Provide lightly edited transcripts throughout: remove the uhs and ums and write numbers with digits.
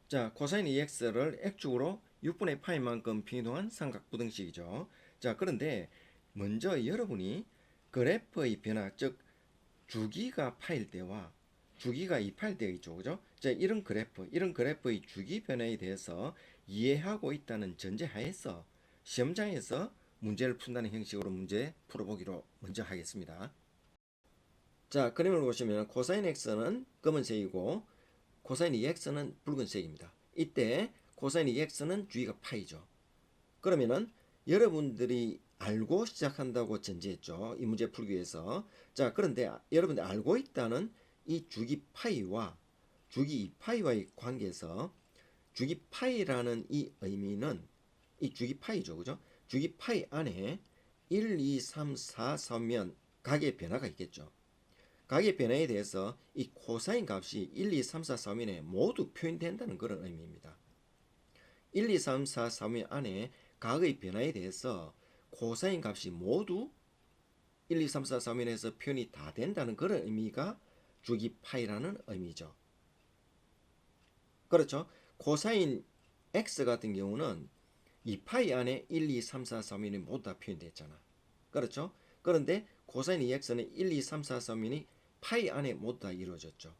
자, 코사인 EX를 X축으로 6분의 파이만큼 변동한 삼각부등식이죠. 자, 그런데 먼저 여러분이 그래프의 변화, 즉 주기가 파일 때와 주기가 2파일 때가 있죠. 그죠? 자, 이런 그래프의 주기 변화에 대해서 이해하고 있다는 전제하에서 시험장에서 문제를 푼다는 형식으로 문제 풀어보기로 먼저 하겠습니다. 자, 그림을 보시면 코사인 X는 검은색이고 코사인 2x는 붉은색입니다. 이때 코사인 2x는 주기가 파이죠. 그러면은 여러분들이 알고 시작한다고 전제했죠. 이 문제 풀기 위해서. 자, 그런데 여러분들이 알고 있다는 이 주기 파이와 주기 2파이와의 관계에서 주기 파이라는 이 의미는 이 주기 파이죠. 그죠? 주기 파이 안에 1, 2, 3, 4, 3면 각의 변화가 있겠죠. 각의 변화에 대해서 이 코사인 값이 1, 2, 3, 4, 3인에 모두 표현된다는 그런 의미입니다. 1, 2, 3, 4, 3인 안에 각의 변화에 대해서 코사인 값이 모두 1, 2, 3, 4, 3인에서 표현이 다 된다는 그런 의미가 주기 파이라는 의미죠. 그렇죠? 코사인 x 같은 경우는 2파이 안에 1, 2, 3, 4, 3인이 모두 다 표현됐잖아. 그렇죠? 그런데 코사인 2x는 1, 2, 3, 4, 3인이 파이 안에 모두 다 이루어졌죠.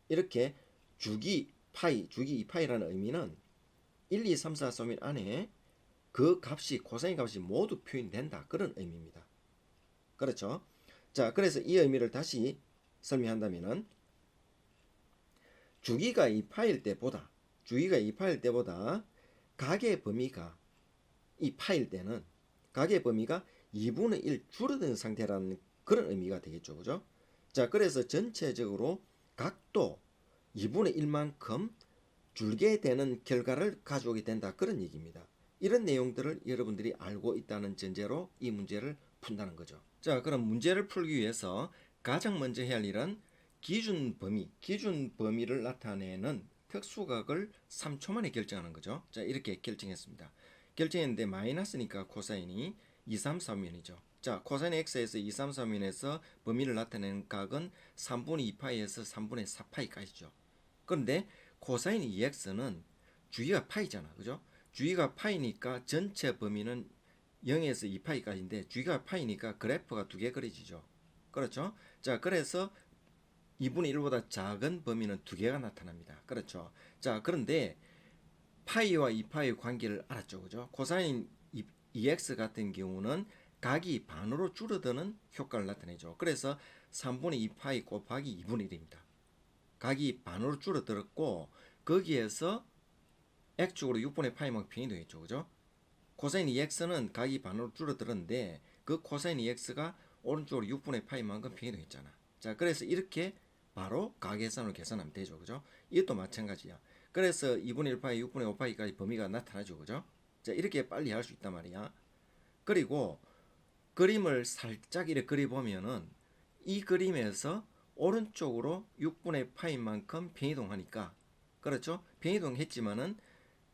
이렇게 주기 파이, 주기 2파이라는 의미는 1, 2, 3, 4, 3인 안에 그 값이 코사인 값이 모두 표현된다. 그런 의미입니다. 그렇죠? 자, 그래서 이 의미를 다시 설명한다면은 주기가 2파일 때보다 주기가 2파일 때보다 각의 범위가 이 파일 때는 각의 범위가 2분의 1 줄어든 상태라는 그런 의미가 되겠죠. 그죠? 자, 그래서 전체적으로 각도 2분의 1만큼 줄게 되는 결과를 가져오게 된다. 그런 얘기입니다. 이런 내용들을 여러분들이 알고 있다는 전제로 이 문제를 푼다는 거죠. 자, 그럼 문제를 풀기 위해서 가장 먼저 해야 할 일은 기준 범위를 나타내는 특수각을 3초 만에 결정하는 거죠. 자, 이렇게 결정했습니다. 결정했는데 마이너스니까 코사인이 2, 3, 3면이죠. 자, 코사인 x에서 2, 3, 3면에서 범위를 나타내는 각은 3분의 2파이에서 3분의 4파이까지죠. 그런데 코사인 2x는 주기가 파이잖아. 그죠? 주기가 파이니까 전체 범위는 0에서 2파이까지인데 주기가 파이니까 그래프가 두 개 그려지죠. 그렇죠? 자, 그래서 2분의 1보다 작은 범위는 두 개가 나타납니다. 그렇죠? 자, 그런데 파이와 2파이의 관계를 알았죠. 그죠? 코사인 2x 같은 경우는 각이 반으로 줄어드는 효과를 나타내죠. 그래서 3분의 2파이 곱하기 2분의 1입니다. 각이 반으로 줄어들었고 거기에서 x축으로 6분의 파이만큼 변이 되겠죠. 그죠? 코사인 2x는 각이 반으로 줄어들었는데 그 코사인 2x가 오른쪽으로 6분의 파이만큼 변이 되겠잖아. 자, 그래서 이렇게 바로 가계산으로 계산하면 되죠. 그죠? 이것도 마찬가지야. 그래서 2분의 1파이, 6분의 5파이까지 범위가 나타나죠. 그죠? 자, 이렇게 빨리 할 수 있단 말이야. 그리고 그림을 살짝 이렇게 그려보면은 이 그림에서 오른쪽으로 6분의 파이만큼 변이동하니까 그렇죠? 변이동했지만은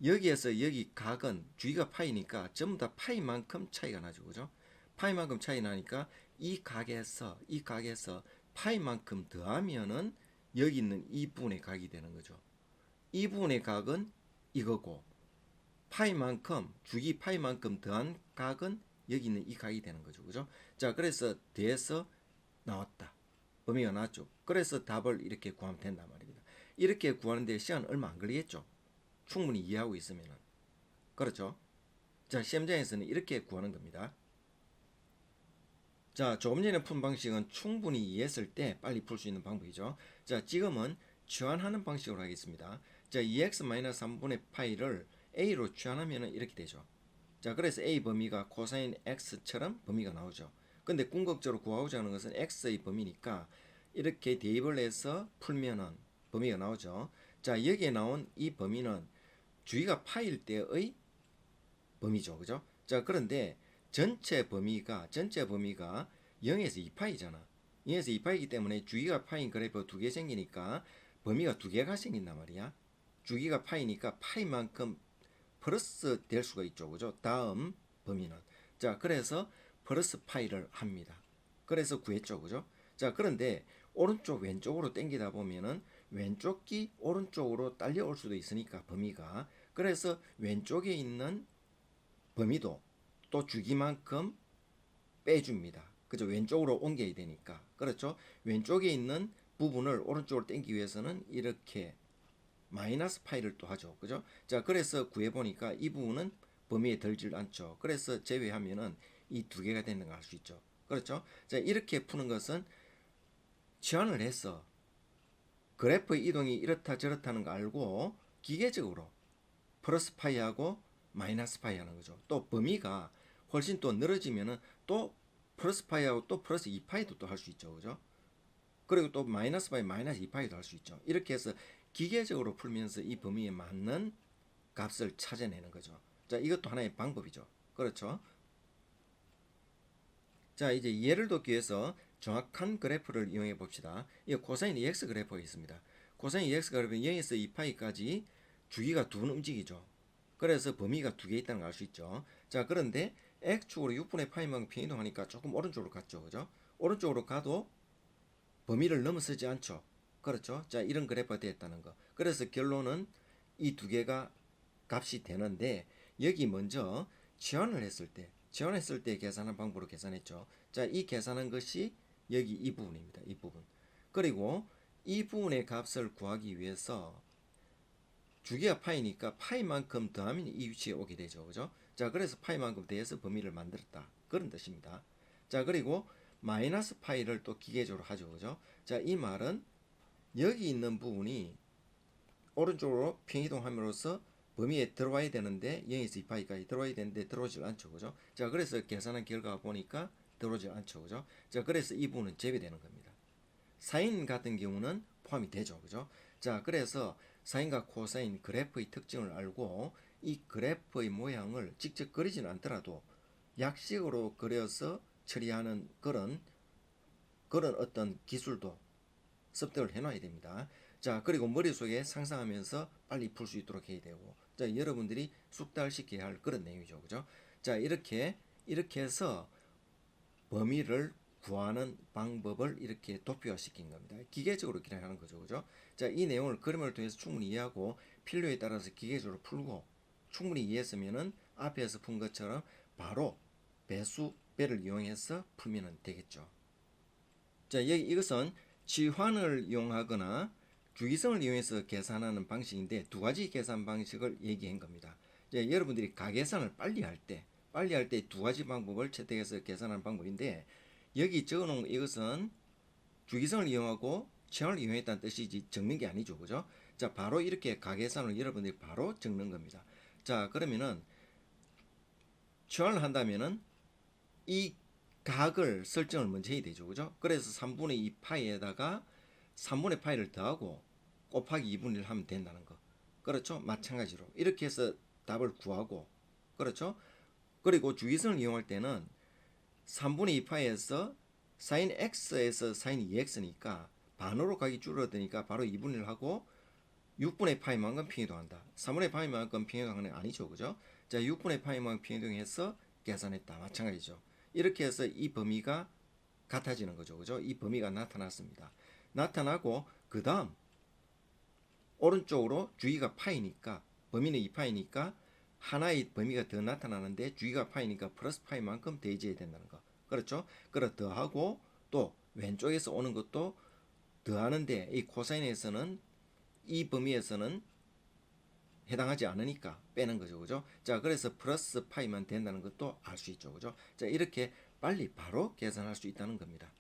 여기에서 여기 각은 주기가 파이니까 전부 다 파이만큼 차이가 나죠. 그죠? 파이만큼 차이 나니까 이 각에서 파이만큼 더하면은 여기 있는 이 부분의 각이 되는 거죠. 이 부분의 각은 이거고 파이만큼 주기 파이만큼 더한 각은 여기 있는 이 각이 되는 거죠. 그죠? 자, 그래서 대에서 나왔다. 범위가 나왔죠. 그래서 답을 이렇게 구하면 된단 말입니다. 이렇게 구하는데 시간 얼마 안 걸리겠죠. 충분히 이해하고 있으면은. 그렇죠? 자, 시험장에서는 이렇게 구하는 겁니다. 자, 조금 전에 푼 방식은 충분히 이해했을 때 빨리 풀 수 있는 방법이죠. 자, 지금은 치환하는 방식으로 하겠습니다. 자, 2x-3분의 파이를 a로 치환하면 이렇게 되죠. 자, 그래서 a 범위가 코사인 x처럼 범위가 나오죠. 근데 궁극적으로 구하고자 하는 것은 x의 범위니까 이렇게 대입을 해서 풀면은 범위가 나오죠. 자, 여기에 나온 이 범위는 주기가 파일 때의 범위죠. 그죠? 자, 그런데 전체 범위가 0에서 2파이잖아. 0에서 2파이기 때문에 주기가 파인 그래프 두 개 생기니까 범위가 두 개가 생긴단 말이야. 주기가 파이니까 파이만큼 플러스 될 수가 있죠. 그죠? 다음 범위는. 자, 그래서 플러스 파이를 합니다. 그래서 구했죠. 그죠? 자, 그런데 오른쪽 왼쪽으로 당기다 보면은 왼쪽 기 오른쪽으로 딸려올 수도 있으니까 범위가, 그래서 왼쪽에 있는 범위도 또 주기만큼 빼줍니다. 그죠? 왼쪽으로 옮겨야 되니까. 그렇죠? 왼쪽에 있는 부분을 오른쪽으로 당기기 위해서는 이렇게 마이너스 파이를 또 하죠. 그죠? 자, 그래서 구해보니까 이 부분은 범위에 들질 않죠. 그래서 제외하면은 이 두 개가 되는 걸 알 수 있죠. 그렇죠? 자, 이렇게 푸는 것은 치환을 해서 그래프의 이동이 이렇다 저렇다는 거 알고 기계적으로 플러스 파이하고 마이너스 파이 하는 거죠. 또 범위가 훨씬 또 늘어지면은 또 플러스 파이하고 또 플러스 2파이도 또 할 수 있죠. 그죠? 그리고 또 마이너스 파이 마이너스 2파이도 할 수 있죠. 이렇게 해서 기계적으로 풀면서 이 범위에 맞는 값을 찾아내는 거죠. 자, 이것도 하나의 방법이죠. 그렇죠? 자, 이제 예를 돕기 위해서 정확한 그래프를 이용해 봅시다. 이 코사인 EX 그래프가 있습니다. 코사인 EX 그래프는 0에서 2파이까지 주기가 두 번 움직이죠. 그래서 범위가 두 개 있다는 걸 알 수 있죠. 자, 그런데 X축으로 6분의 파이만큼偏이동하니까 조금 오른쪽으로 갔죠. 그죠? 오른쪽으로 가도 범위를 넘어서지 않죠. 그렇죠? 자, 이런 그래프가 되었다는 거. 그래서 결론은 이 두 개가 값이 되는데, 여기 먼저 지원했을 때 계산한 방법으로 계산했죠. 자, 이 계산한 것이 여기 이 부분입니다. 이 부분. 그리고 이 부분의 값을 구하기 위해서 주기가 파이니까 파이만큼 더하면 이 위치에 오게 되죠. 그죠? 자, 그래서 파이만큼 더해서 범위를 만들었다. 그런 뜻입니다. 자, 그리고 마이너스 파이를 또 기계적으로 하죠. 그죠? 자, 이 말은 여기 있는 부분이 오른쪽으로 평이동함으로써 범위에 들어와야 되는데 0에서 2파이까지 들어와야 되는데 들어오질 않죠. 그죠? 자, 그래서 계산한 결과 보니까 들어오질 않죠. 그죠? 자, 그래서 이 부분은 제외되는 겁니다. 사인 같은 경우는 포함이 되죠. 그죠? 자, 그래서 사인과 코사인 그래프의 특징을 알고 이 그래프의 모양을 직접 그리지는 않더라도 약식으로 그려서 처리하는 그런 어떤 기술도 습득을 해놔야 됩니다. 자, 그리고 머릿속에 상상하면서 빨리 풀 수 있도록 해야 되고, 자, 여러분들이 숙달시켜야 할 그런 내용이죠. 그죠? 자, 이렇게 해서 범위를 구하는 방법을 이렇게 도표화시킨 겁니다. 기계적으로 그냥 하는 거죠. 그죠? 자, 이 내용을 그림을 통해서 충분히 이해하고 필요에 따라서 기계적으로 풀고 충분히 이해했으면은 앞에서 푼 것처럼 바로 배수, 배를 이용해서 풀면 되겠죠. 자, 이것은 치환을 이용하거나 주기성을 이용해서 계산하는 방식인데 두 가지 계산 방식을 얘기한 겁니다. 이제 여러분들이 가계산을 빨리 할 때 두 가지 방법을 채택해서 계산하는 방법인데, 여기 적어놓은 이것은 주기성을 이용하고 치환을 이용했다는 뜻이지 적는 게 아니죠. 그죠? 자, 바로 이렇게 가계산을 여러분들이 바로 적는 겁니다. 자, 그러면은 치환을 한다면은 이 각을 설정을 먼저 해야 되죠. 그죠? 그래서 3분의 2 파이에다가 3분의 파이를 더하고 곱하기 2분의 1 하면 된다는 거. 그렇죠? 마찬가지로 이렇게 해서 답을 구하고, 그렇죠? 그리고 주기성을 이용할 때는 3분의 2 파이에서 sin x에서 sin 2x니까 반으로 가기 줄어드니까 바로 2분의 1 하고 6분의 파이만큼 평이동한다. 3분의 파이만큼 평이동하는 게 아니죠. 그죠? 자, 6분의 파이만큼 평이동해서 계산했다. 마찬가지죠. 이렇게 해서 이 범위가 같아지는 거죠. 그죠? 이 범위가 나타났습니다. 나타나고 그 다음 오른쪽으로 주기가 파이니까 범위는 2파이니까 하나의 범위가 더 나타나는데 주기가 파이니까 플러스 파이만큼 더해져야 된다는 거. 그렇죠? 그래 더하고 또 왼쪽에서 오는 것도 더하는데 이 코사인에서는 이 범위에서는 해당하지 않으니까 빼는 거죠. 그죠? 자, 그래서 플러스 파이만 된다는 것도 알 수 있죠. 그죠? 자, 이렇게 빨리 바로 계산할 수 있다는 겁니다.